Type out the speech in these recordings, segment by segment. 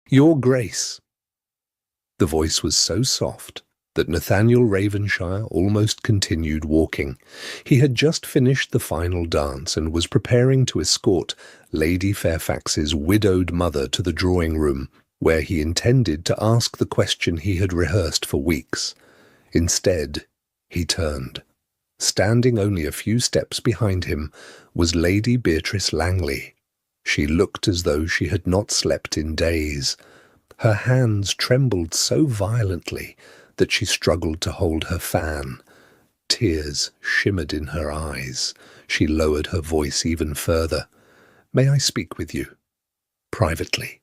Your Grace. The voice was so soft that Nathaniel Ravenshire almost continued walking. He had just finished the final dance and was preparing to escort Lady Fairfax's widowed mother to the drawing-room, where he intended to ask the question he had rehearsed for weeks. Instead, he turned. Standing only a few steps behind him was Lady Beatrice Langley. She looked as though she had not slept in days. Her hands trembled so violently that she struggled to hold her fan. Tears shimmered in her eyes. She lowered her voice even further. "May I speak with you? Privately."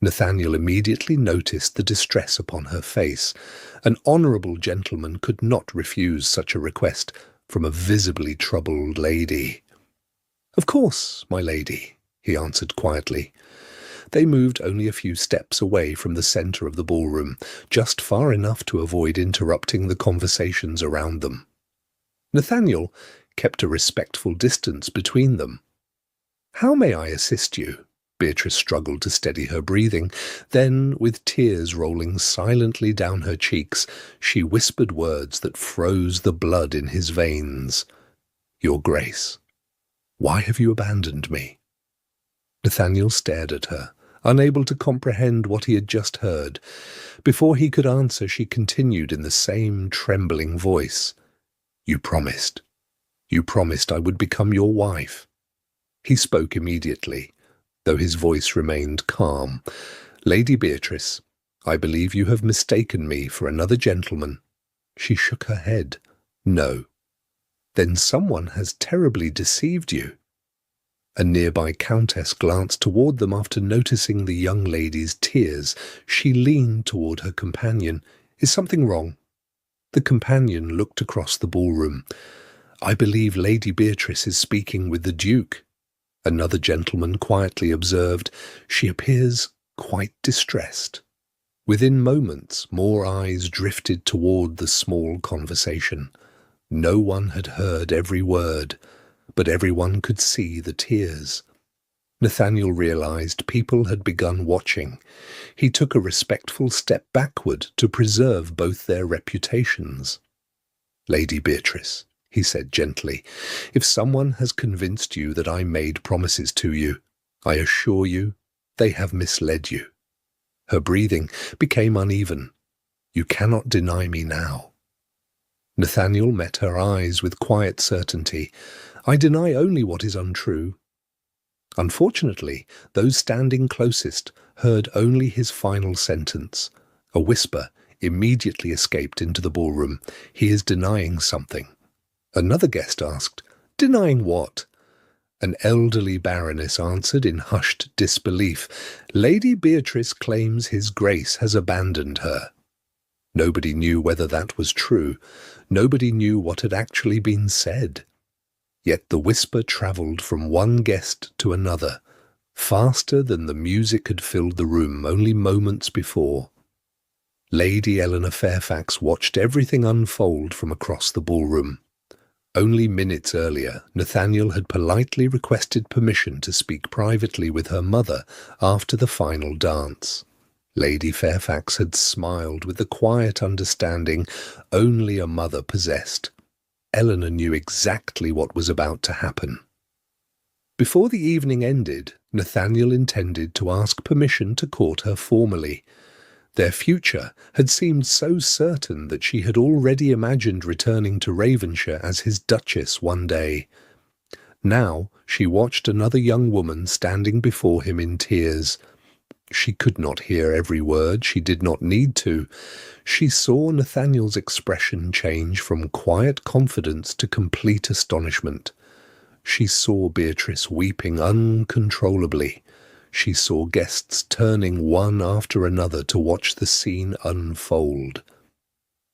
Nathaniel immediately noticed the distress upon her face. An honourable gentleman could not refuse such a request from a visibly troubled lady. "Of course, my lady," he answered quietly. They moved only a few steps away from the centre of the ballroom, just far enough to avoid interrupting the conversations around them. Nathaniel kept a respectful distance between them. "How may I assist you?" Beatrice struggled to steady her breathing. Then, with tears rolling silently down her cheeks, she whispered words that froze the blood in his veins. "Your Grace, why have you abandoned me?" Nathaniel stared at her, unable to comprehend what he had just heard. Before he could answer, she continued in the same trembling voice. "You promised. You promised I would become your wife." He spoke immediately, though his voice remained calm. "Lady Beatrice, I believe you have mistaken me for another gentleman." She shook her head. "No." "Then someone has terribly deceived you." A nearby countess glanced toward them after noticing the young lady's tears. She leaned toward her companion. "Is something wrong?" The companion looked across the ballroom. "I believe Lady Beatrice is speaking with the Duke." Another gentleman quietly observed, "She appears quite distressed." Within moments, more eyes drifted toward the small conversation. No one had heard every word, but everyone could see the tears. Nathaniel realized people had begun watching. He took a respectful step backward to preserve both their reputations. "Lady Beatrice," he said gently, "if someone has convinced you that I made promises to you, I assure you they have misled you." Her breathing became uneven. "You cannot deny me now." Nathaniel met her eyes with quiet certainty. "I deny only what is untrue." Unfortunately, those standing closest heard only his final sentence. A whisper immediately escaped into the ballroom. "He is denying something." Another guest asked, "Denying what?" An elderly baroness answered in hushed disbelief, "Lady Beatrice claims his Grace has abandoned her." Nobody knew whether that was true. Nobody knew what had actually been said. Yet the whisper travelled from one guest to another, faster than the music had filled the room only moments before. Lady Eleanor Fairfax watched everything unfold from across the ballroom. Only minutes earlier, Nathaniel had politely requested permission to speak privately with her mother after the final dance. Lady Fairfax had smiled with the quiet understanding only a mother possessed. Eleanor knew exactly what was about to happen. Before the evening ended, Nathaniel intended to ask permission to court her formally. Their future had seemed so certain that she had already imagined returning to Ravenshire as his Duchess one day. Now she watched another young woman standing before him in tears. She could not hear every word, she did not need to. She saw Nathaniel's expression change from quiet confidence to complete astonishment. She saw Beatrice weeping uncontrollably. She saw guests turning one after another to watch the scene unfold.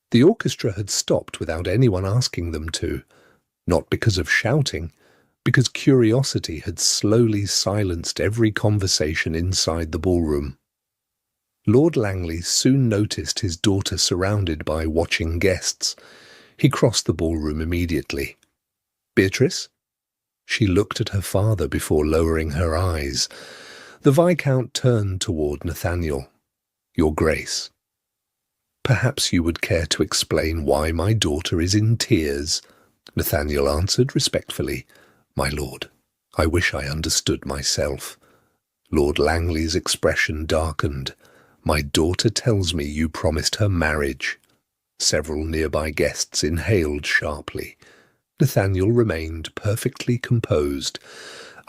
The orchestra had stopped without anyone asking them to, not because of shouting, because curiosity had slowly silenced every conversation inside the ballroom. Lord Langley soon noticed his daughter surrounded by watching guests. He crossed the ballroom immediately. "Beatrice?" She looked at her father before lowering her eyes. The Viscount turned toward Nathaniel. "Your Grace, perhaps you would care to explain why my daughter is in tears." Nathaniel answered respectfully, "My lord, I wish I understood myself." Lord Langley's expression darkened. "My daughter tells me you promised her marriage." Several nearby guests inhaled sharply. Nathaniel remained perfectly composed.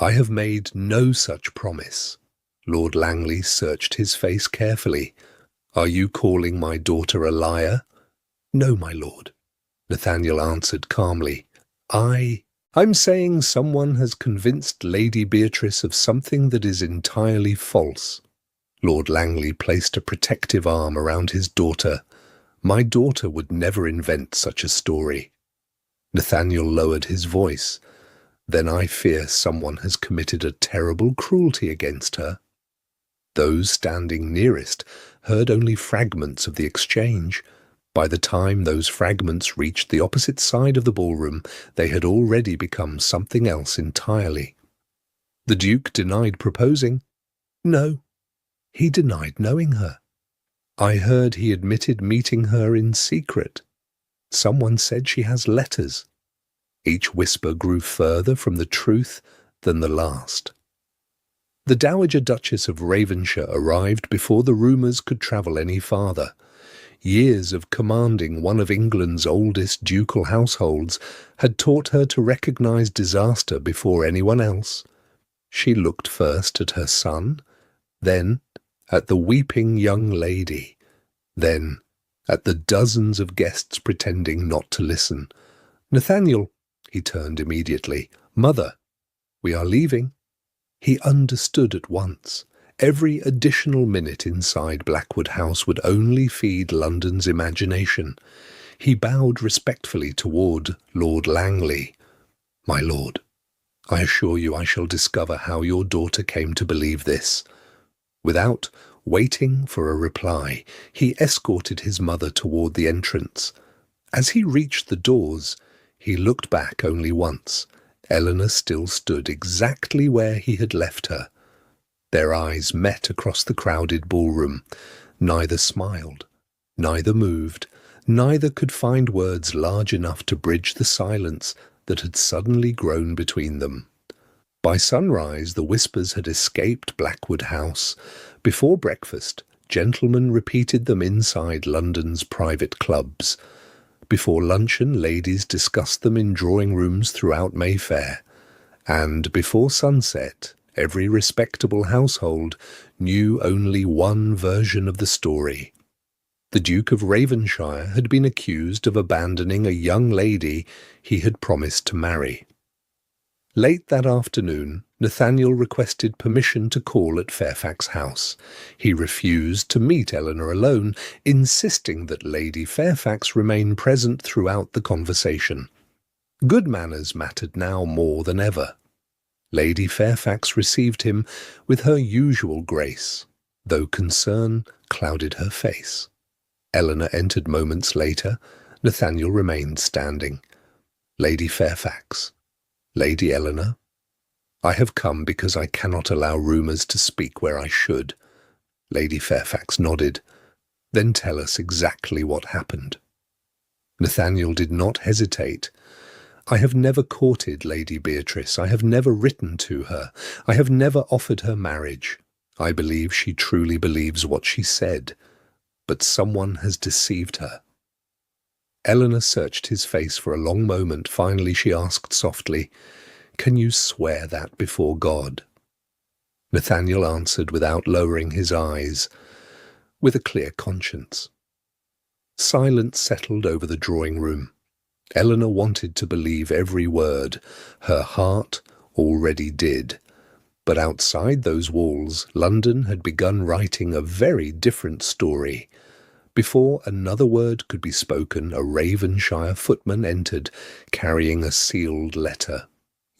"I have made no such promise." Lord Langley searched his face carefully. "Are you calling my daughter a liar?" "No, my lord," Nathaniel answered calmly. I'm saying someone has convinced Lady Beatrice of something that is entirely false." Lord Langley placed a protective arm around his daughter. "My daughter would never invent such a story." Nathaniel lowered his voice. "Then I fear someone has committed a terrible cruelty against her." Those standing nearest heard only fragments of the exchange. By the time those fragments reached the opposite side of the ballroom, they had already become something else entirely. The Duke denied proposing. No, he denied knowing her. I heard he admitted meeting her in secret. Someone said she has letters. Each whisper grew further from the truth than the last. The Dowager Duchess of Ravenshire arrived before the rumours could travel any farther. Years of commanding one of England's oldest ducal households had taught her to recognise disaster before anyone else. She looked first at her son, then at the weeping young lady, then at the dozens of guests pretending not to listen. "Nathaniel," he turned immediately. "Mother, we are leaving." He understood at once. Every additional minute inside Blackwood House would only feed London's imagination. He bowed respectfully toward Lord Langley. "My lord, I assure you I shall discover how your daughter came to believe this." Without waiting for a reply, he escorted his mother toward the entrance. As he reached the doors, he looked back only once. Eleanor still stood exactly where he had left her. Their eyes met across the crowded ballroom. Neither smiled, neither moved, neither could find words large enough to bridge the silence that had suddenly grown between them. By sunrise, the whispers had escaped Blackwood House. Before breakfast, gentlemen repeated them inside London's private clubs. Before luncheon, ladies discussed them in drawing-rooms throughout Mayfair. And before sunset, every respectable household knew only one version of the story. The Duke of Ravenshire had been accused of abandoning a young lady he had promised to marry. Late that afternoon, Nathaniel requested permission to call at Fairfax House. He refused to meet Eleanor alone, insisting that Lady Fairfax remain present throughout the conversation. Good manners mattered now more than ever. Lady Fairfax received him with her usual grace, though concern clouded her face. Eleanor entered moments later. Nathaniel remained standing. "Lady Fairfax, Lady Eleanor, I have come because I cannot allow rumours to speak where I should." Lady Fairfax nodded. "Then tell us exactly what happened." Nathaniel did not hesitate. "I have never courted Lady Beatrice. I have never written to her. I have never offered her marriage. I believe she truly believes what she said. But someone has deceived her." Eleanor searched his face for a long moment. Finally she asked softly, "Can you swear that before God?" Nathaniel answered without lowering his eyes, "With a clear conscience." Silence settled over the drawing-room. Eleanor wanted to believe every word. Her heart already did. But outside those walls, London had begun writing a very different story. Before another word could be spoken, a Ravenshire footman entered, carrying a sealed letter.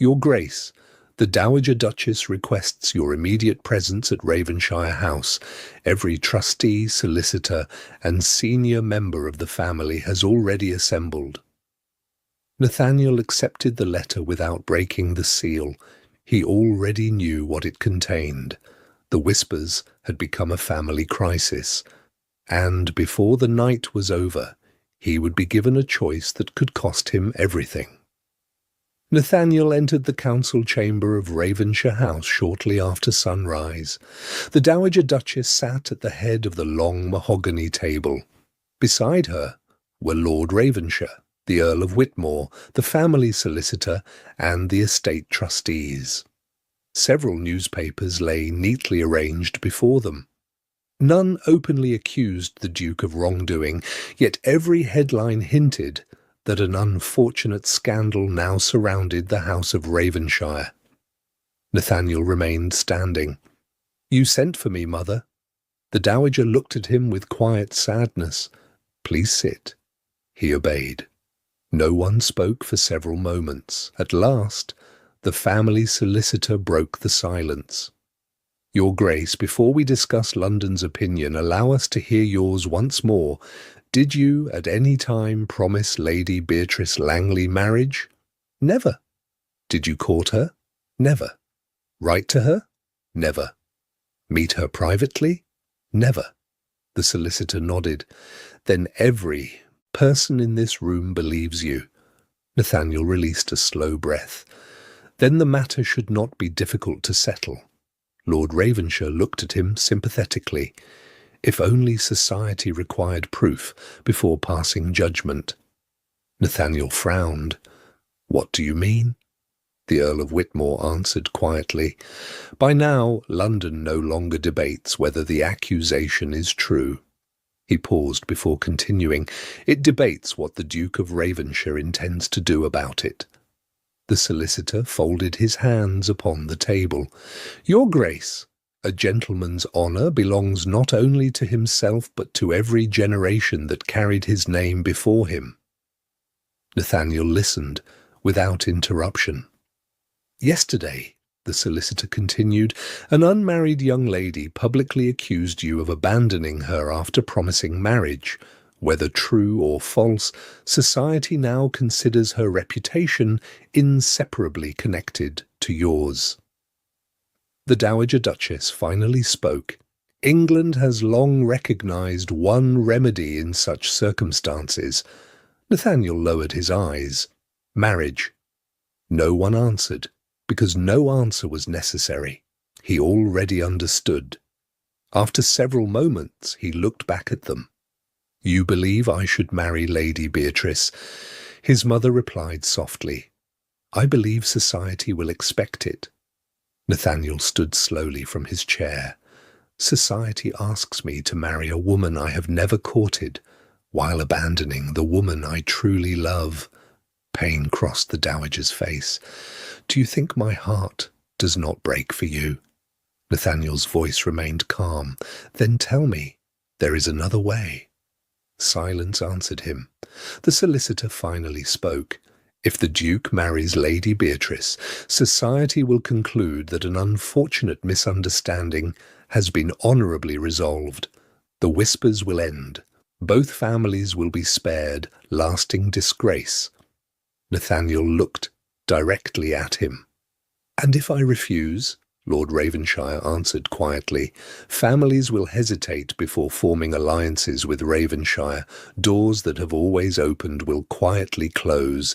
"Your Grace, the Dowager Duchess requests your immediate presence at Ravenshire House. Every trustee, solicitor, and senior member of the family has already assembled." Nathaniel accepted the letter without breaking the seal. He already knew what it contained. The whispers had become a family crisis, and before the night was over, he would be given a choice that could cost him everything. Nathaniel entered the council chamber of Ravenshire House shortly after sunrise. The Dowager Duchess sat at the head of the long mahogany table. Beside her were Lord Ravenshire, the Earl of Whitmore, the family solicitor, and the estate trustees. Several newspapers lay neatly arranged before them. None openly accused the Duke of wrongdoing, yet every headline hinted that an unfortunate scandal now surrounded the House of Ravenshire. Nathaniel remained standing. "You sent for me, Mother." The Dowager looked at him with quiet sadness. "Please sit." He obeyed. No one spoke for several moments. At last, the family solicitor broke the silence. "Your Grace, before we discuss London's opinion, allow us to hear yours once more. Did you at any time promise Lady Beatrice Langley marriage?" "Never." "Did you court her?" "Never." "Write to her?" "Never." "Meet her privately?" "Never." The solicitor nodded. "Then every person in this room believes you." Nathaniel released a slow breath. "Then the matter should not be difficult to settle." Lord Ravenshire looked at him sympathetically. If only society required proof before passing judgment. Nathaniel frowned. "What do you mean?" The Earl of Whitmore answered quietly. "By now, London no longer debates whether the accusation is true." He paused before continuing. "It debates what the Duke of Ravenshire intends to do about it." The solicitor folded his hands upon the table. "Your Grace, a gentleman's honour belongs not only to himself but to every generation that carried his name before him." Nathaniel listened without interruption. "Yesterday," the solicitor continued, "an unmarried young lady publicly accused you of abandoning her after promising marriage. Whether true or false, society now considers her reputation inseparably connected to yours." The Dowager Duchess finally spoke. "England has long recognized one remedy in such circumstances." Nathaniel lowered his eyes. "Marriage." No one answered, because no answer was necessary. He already understood. After several moments, he looked back at them. "You believe I should marry Lady Beatrice?" His mother replied softly. "I believe society will expect it." Nathaniel stood slowly from his chair. "Society asks me to marry a woman I have never courted, while abandoning the woman I truly love." Pain crossed the Dowager's face. "Do you think my heart does not break for you?" Nathaniel's voice remained calm. "Then tell me, there is another way." Silence answered him. The solicitor finally spoke. "If the Duke marries Lady Beatrice, society will conclude that an unfortunate misunderstanding has been honourably resolved. The whispers will end. Both families will be spared lasting disgrace." Nathaniel looked directly at him. "And if I refuse?" Lord Ravenshire answered quietly. "Families will hesitate before forming alliances with Ravenshire. Doors that have always opened will quietly close.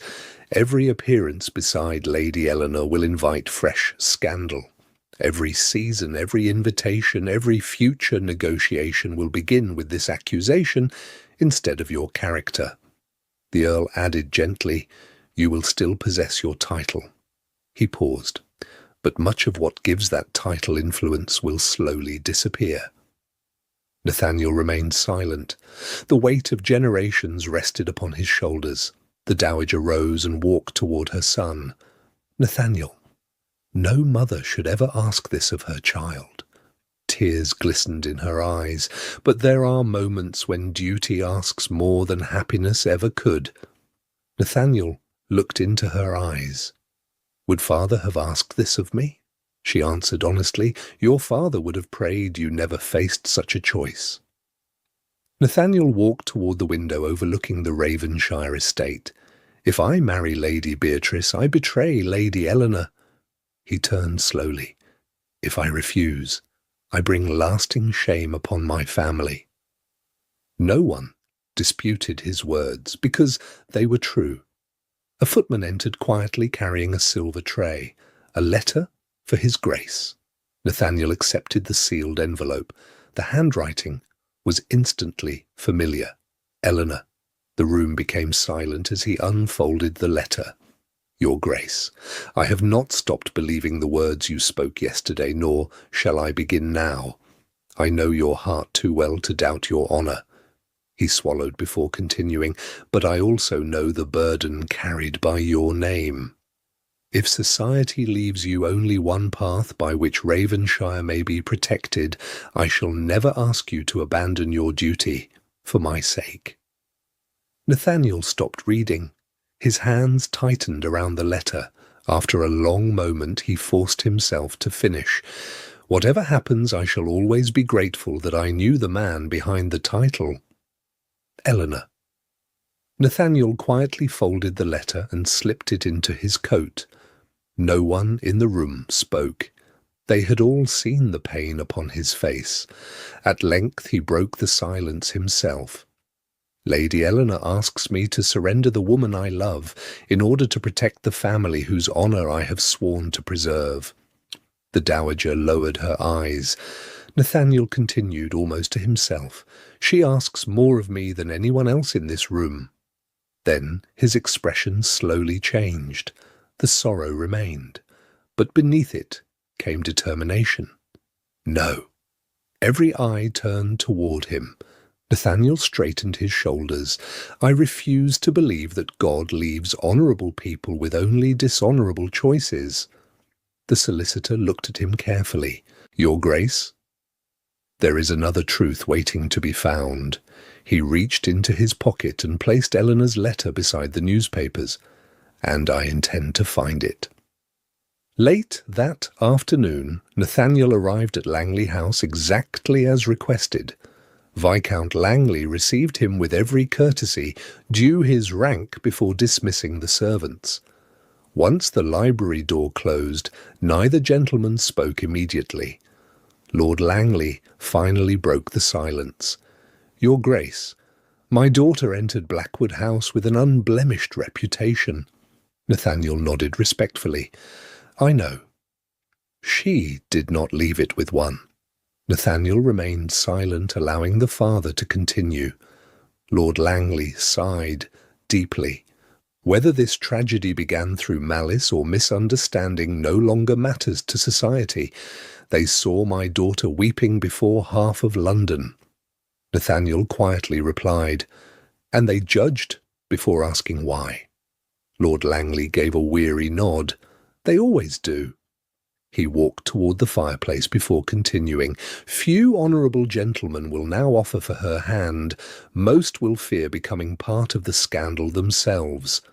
Every appearance beside Lady Eleanor will invite fresh scandal. Every season, every invitation, every future negotiation will begin with this accusation instead of your character." The Earl added gently, "You will still possess your title." He paused. "But much of what gives that title influence will slowly disappear." Nathaniel remained silent. The weight of generations rested upon his shoulders. The Dowager rose and walked toward her son. "Nathaniel, no mother should ever ask this of her child." Tears glistened in her eyes. "But there are moments when duty asks more than happiness ever could." Nathaniel looked into her eyes. "Would father have asked this of me?" She answered honestly. "Your father would have prayed you never faced such a choice." Nathaniel walked toward the window overlooking the Ravenshire estate. "If I marry Lady Beatrice, I betray Lady Eleanor." He turned slowly. "If I refuse?" I bring lasting shame upon my family." No one disputed his words, because they were true. A footman entered quietly carrying a silver tray, a letter for his grace. Nathaniel accepted the sealed envelope. The handwriting was instantly familiar. "Eleanor." The room became silent as he unfolded the letter. "Your Grace, I have not stopped believing the words you spoke yesterday, nor shall I begin now. I know your heart too well to doubt your honour." He swallowed before continuing, "But I also know the burden carried by your name. If society leaves you only one path by which Ravenshire may be protected, I shall never ask you to abandon your duty for my sake." Nathaniel stopped reading. His hands tightened around the letter. After a long moment, he forced himself to finish. "Whatever happens, I shall always be grateful that I knew the man behind the title. Eleanor." Nathaniel quietly folded the letter and slipped it into his coat. No one in the room spoke. They had all seen the pain upon his face. At length he broke the silence himself. "Lady Eleanor asks me to surrender the woman I love in order to protect the family whose honour I have sworn to preserve." The dowager lowered her eyes. Nathaniel continued almost to himself, "She asks more of me than anyone else in this room." Then his expression slowly changed. The sorrow remained, but beneath it came determination. "No." Every eye turned toward him. Nathaniel straightened his shoulders. "I refuse to believe that God leaves honourable people with only dishonourable choices." The solicitor looked at him carefully. "Your Grace, there is another truth waiting to be found." He reached into his pocket and placed Eleanor's letter beside the newspapers. "And I intend to find it." Late that afternoon, Nathaniel arrived at Langley House exactly as requested. Viscount Langley received him with every courtesy due his rank before dismissing the servants. Once the library door closed, neither gentleman spoke immediately. Lord Langley finally broke the silence. "Your Grace, my daughter entered Blackwood House with an unblemished reputation." Nathaniel nodded respectfully. "I know." "She did not leave it with one." Nathaniel remained silent, allowing the father to continue. Lord Langley sighed deeply. "Whether this tragedy began through malice or misunderstanding no longer matters to society. They saw my daughter weeping before half of London." Nathaniel quietly replied, "And they judged before asking why." Lord Langley gave a weary nod. "They always do." He walked toward the fireplace before continuing. "Few honourable gentlemen will now offer for her hand. Most will fear becoming part of the scandal themselves."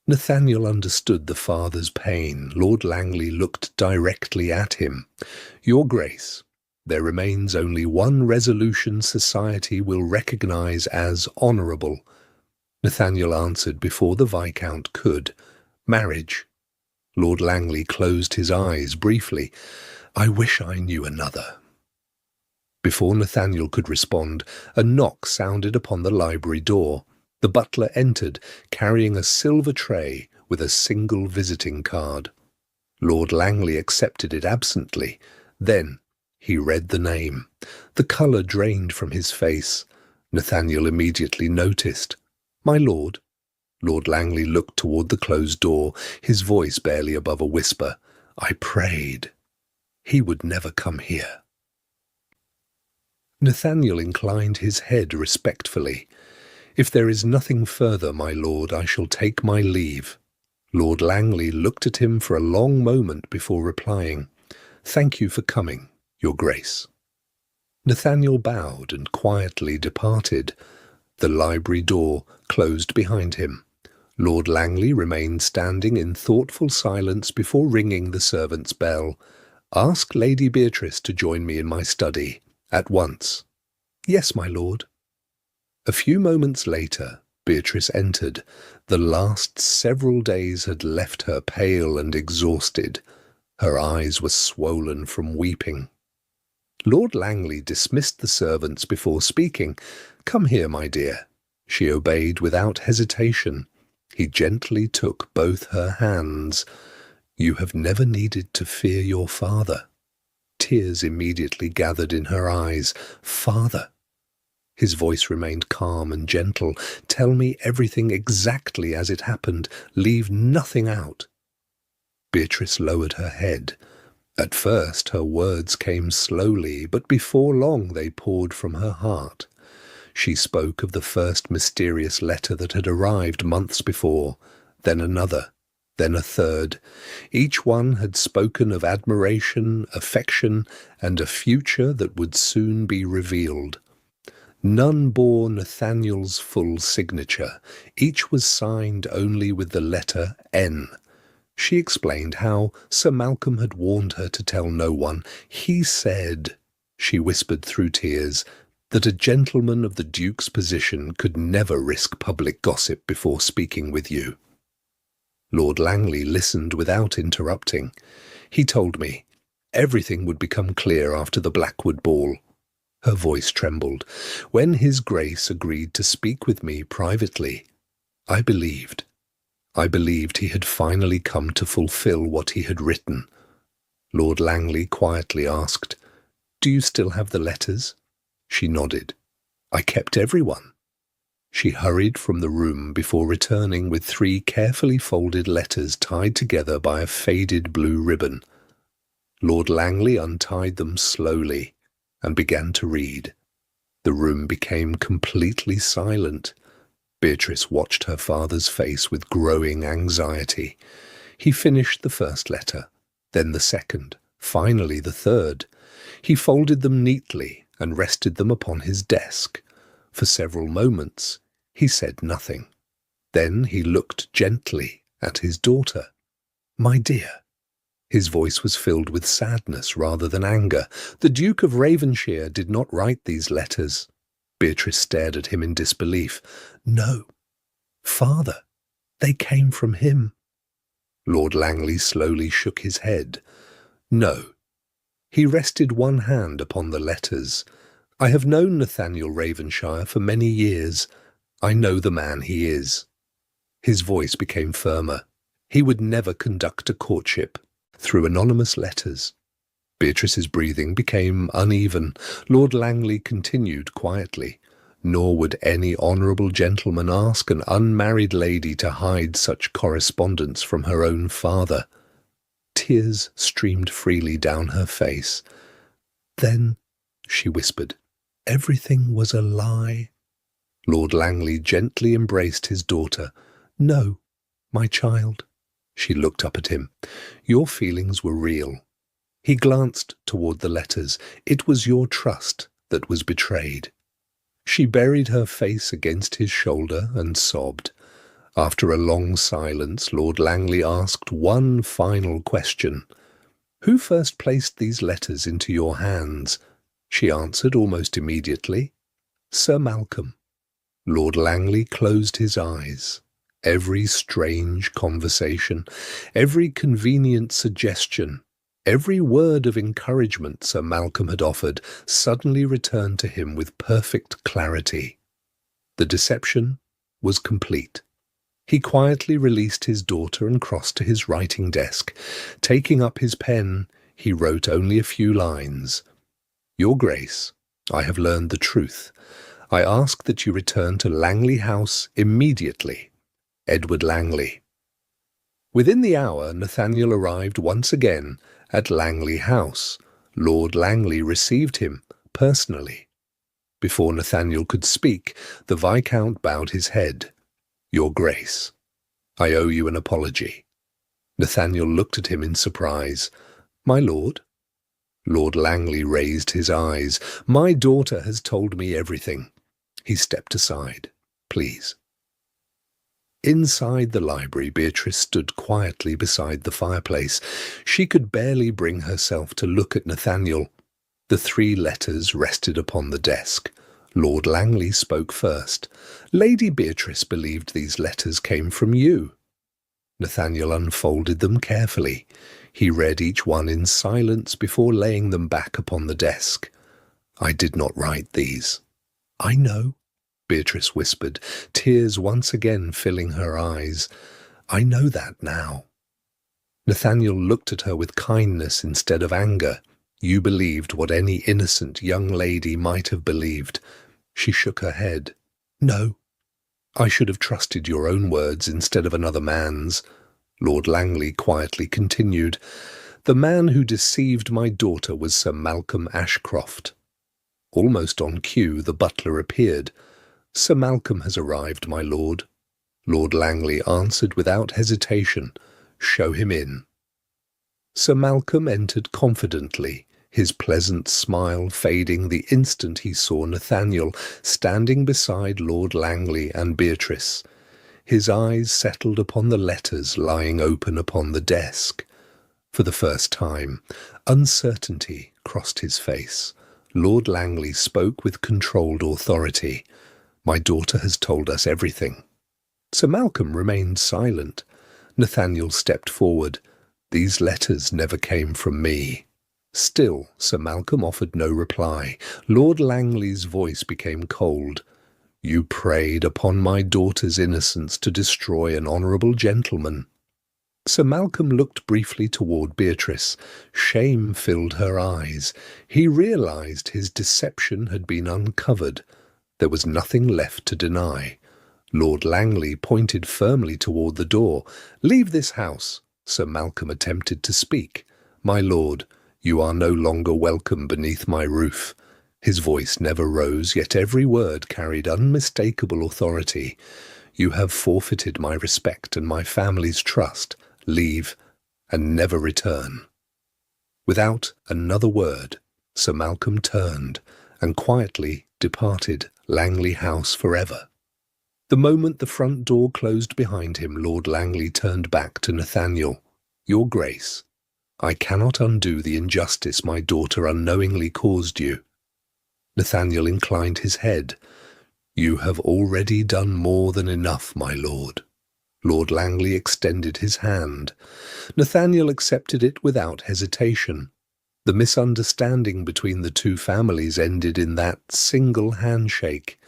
Nathaniel understood the father's pain. Lord Langley looked directly at him. "Your Grace, there remains only one resolution society will recognise as honourable." Nathaniel answered before the Viscount could. "Marriage." Lord Langley closed his eyes briefly. "I wish I knew another." Before Nathaniel could respond, a knock sounded upon the library door. The butler entered, carrying a silver tray with a single visiting card. Lord Langley accepted it absently. Then he read the name. The colour drained from his face. Nathaniel immediately noticed. "My lord." Lord Langley looked toward the closed door, his voice barely above a whisper. "I prayed he would never come here." Nathaniel inclined his head respectfully. "If there is nothing further, my lord, I shall take my leave." Lord Langley looked at him for a long moment before replying, "Thank you for coming, your grace." Nathaniel bowed and quietly departed. The library door closed behind him. Lord Langley remained standing in thoughtful silence before ringing the servant's bell. "Ask Lady Beatrice to join me in my study, at once." "Yes, my lord." A few moments later, Beatrice entered. The last several days had left her pale and exhausted. Her eyes were swollen from weeping. Lord Langley dismissed the servants before speaking. "Come here, my dear." She obeyed without hesitation. He gently took both her hands. "You have never needed to fear your father." Tears immediately gathered in her eyes. "Father." His voice remained calm and gentle. "Tell me everything exactly as it happened. Leave nothing out." Beatrice lowered her head. At first her words came slowly, but before long they poured from her heart. She spoke of the first mysterious letter that had arrived months before, then another, then a third. Each one had spoken of admiration, affection, and a future that would soon be revealed. None bore Nathaniel's full signature. Each was signed only with the letter N. She explained how Sir Malcolm had warned her to tell no one. "He said," she whispered through tears, "that a gentleman of the Duke's position could never risk public gossip before speaking with you." Lord Langley listened without interrupting. "He told me everything would become clear after the Blackwood ball." Her voice trembled. "When His Grace agreed to speak with me privately, I believed. I believed he had finally come to fulfill what he had written." Lord Langley quietly asked, "Do you still have the letters?" She nodded. "I kept everyone." She hurried from the room before returning with 3 carefully folded letters tied together by a faded blue ribbon. Lord Langley untied them slowly and began to read. The room became completely silent. Beatrice watched her father's face with growing anxiety. He finished the first letter, then the second, finally the third. He folded them neatly and rested them upon his desk. For several moments he said nothing. Then he looked gently at his daughter. "My dear." His voice was filled with sadness rather than anger. "The Duke of Ravenshire did not write these letters." Beatrice stared at him in disbelief. "No, Father, they came from him." Lord Langley slowly shook his head. "No." He rested one hand upon the letters. "I have known Nathaniel Ravenshire for many years. I know the man he is." His voice became firmer. He would never conduct a courtship through anonymous letters. Beatrice's breathing became uneven. Lord Langley continued quietly. "Nor would any honourable gentleman ask an unmarried lady to hide such correspondence from her own father." Tears streamed freely down her face. "Then," she whispered, "everything was a lie?" Lord Langley gently embraced his daughter. "No, my child." She looked up at him. "Your feelings were real." He glanced toward the letters. "It was your trust that was betrayed." She buried her face against his shoulder and sobbed. After a long silence, Lord Langley asked one final question. "Who first placed these letters into your hands?" She answered almost immediately, "Sir Malcolm." Lord Langley closed his eyes. Every strange conversation, every convenient suggestion, every word of encouragement Sir Malcolm had offered suddenly returned to him with perfect clarity. The deception was complete. He quietly released his daughter and crossed to his writing desk. Taking up his pen, he wrote only a few lines. "Your Grace, I have learned the truth. I ask that you return to Langley House immediately. Edward Langley." Within the hour, Nathaniel arrived once again at Langley House. Lord Langley received him personally. Before Nathaniel could speak, the Viscount bowed his head. "Your Grace, I owe you an apology." Nathaniel looked at him in surprise. "My lord?" Lord Langley raised his eyes. "My daughter has told me everything." He stepped aside. "Please." Inside the library, Beatrice stood quietly beside the fireplace. She could barely bring herself to look at Nathaniel. The 3 letters rested upon the desk. Lord Langley spoke first. "Lady Beatrice believed these letters came from you." Nathaniel unfolded them carefully. He read each one in silence before laying them back upon the desk. I did not write these. I know, Beatrice whispered, tears once again filling her eyes. I know that now. Nathaniel looked at her with kindness instead of anger. You believed what any innocent young lady might have believed. She shook her head. No. I should have trusted your own words instead of another man's. Lord Langley quietly continued. The man who deceived my daughter was Sir Malcolm Ashcroft. Almost on cue, the butler appeared. Sir Malcolm has arrived, my lord. Lord Langley answered without hesitation. Show him in. Sir Malcolm entered confidently, his pleasant smile fading the instant he saw Nathaniel standing beside Lord Langley and Beatrice. His eyes settled upon the letters lying open upon the desk. For the first time, uncertainty crossed his face. Lord Langley spoke with controlled authority. My daughter has told us everything. Sir Malcolm remained silent. Nathaniel stepped forward. These letters never came from me. Still, Sir Malcolm offered no reply. Lord Langley's voice became cold. You preyed upon my daughter's innocence to destroy an honourable gentleman. Sir Malcolm looked briefly toward Beatrice. Shame filled her eyes. He realised his deception had been uncovered. There was nothing left to deny. Lord Langley pointed firmly toward the door. Leave this house. Sir Malcolm attempted to speak. My lord, you are no longer welcome beneath my roof. His voice never rose, yet every word carried unmistakable authority. You have forfeited my respect and my family's trust. Leave, and never return. Without another word, Sir Malcolm turned and quietly departed Langley House forever. The moment the front door closed behind him, Lord Langley turned back to Nathaniel. Your Grace, I cannot undo the injustice my daughter unknowingly caused you. Nathaniel inclined his head. You have already done more than enough, my lord. Lord Langley extended his hand. Nathaniel accepted it without hesitation. The misunderstanding between the two families ended in that single handshake.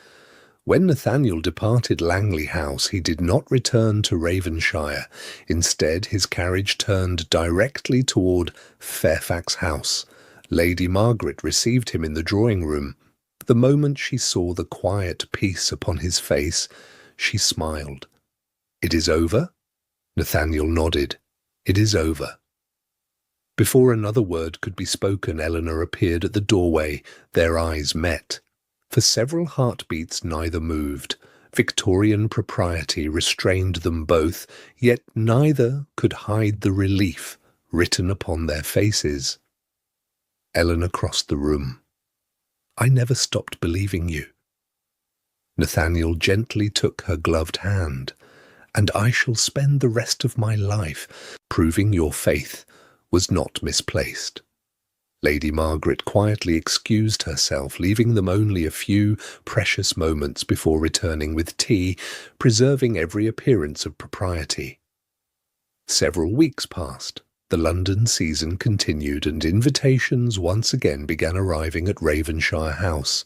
When Nathaniel departed Langley House, he did not return to Ravenshire. Instead, his carriage turned directly toward Fairfax House. Lady Margaret received him in the drawing-room. The moment she saw the quiet peace upon his face, she smiled. It is over? Nathaniel nodded. It is over. Before another word could be spoken, Eleanor appeared at the doorway. Their eyes met. For several heartbeats neither moved. Victorian propriety restrained them both, yet neither could hide the relief written upon their faces. Eleanor crossed the room. I never stopped believing you. Nathaniel gently took her gloved hand. And I shall spend the rest of my life proving your faith was not misplaced. Lady Margaret quietly excused herself, leaving them only a few precious moments before returning with tea, preserving every appearance of propriety. Several weeks passed. The London season continued, and invitations once again began arriving at Ravenshire House.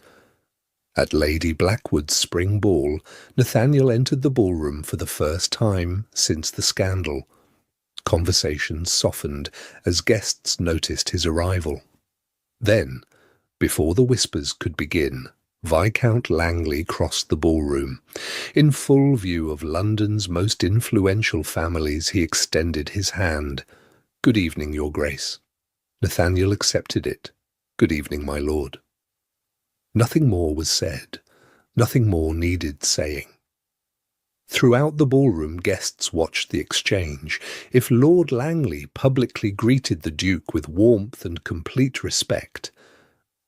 At Lady Blackwood's spring ball, Nathaniel entered the ballroom for the first time since the scandal. Conversations softened as guests noticed his arrival. Then, before the whispers could begin, Viscount Langley crossed the ballroom. In full view of London's most influential families, he extended his hand. Good evening, Your Grace. Nathaniel accepted it. Good evening, my lord. Nothing more was said. Nothing more needed saying. Throughout the ballroom, guests watched the exchange. If Lord Langley publicly greeted the Duke with warmth and complete respect,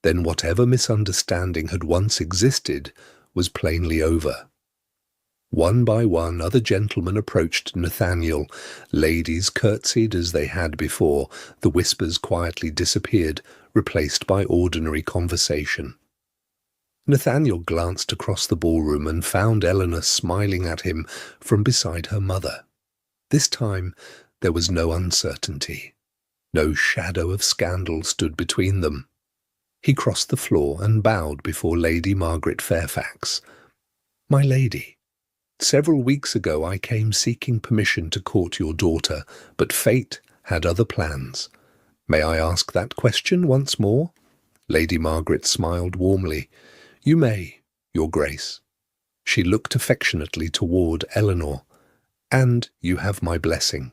then whatever misunderstanding had once existed was plainly over. One by one, other gentlemen approached Nathaniel. Ladies curtsied as they had before. The whispers quietly disappeared, replaced by ordinary conversation. Nathaniel glanced across the ballroom and found Eleanor smiling at him from beside her mother. This time there was no uncertainty. No shadow of scandal stood between them. He crossed the floor and bowed before Lady Margaret Fairfax. "My lady, several weeks ago I came seeking permission to court your daughter, but fate had other plans. May I ask that question once more?" Lady Margaret smiled warmly. "You may, Your Grace." She looked affectionately toward Eleanor. "And you have my blessing."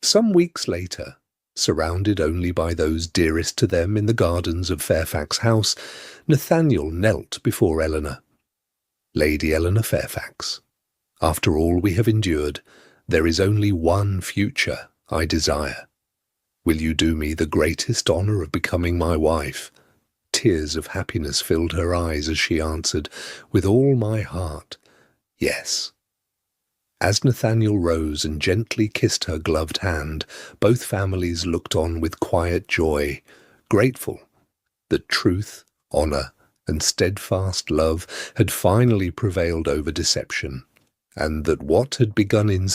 Some weeks later, surrounded only by those dearest to them in the gardens of Fairfax House, Nathaniel knelt before Eleanor. "Lady Eleanor Fairfax, after all we have endured, there is only one future I desire. Will you do me the greatest honour of becoming my wife?" Tears of happiness filled her eyes as she answered, "With all my heart, yes." As Nathaniel rose and gently kissed her gloved hand, both families looked on with quiet joy, grateful that truth, honour, and steadfast love had finally prevailed over deception, and that what had begun in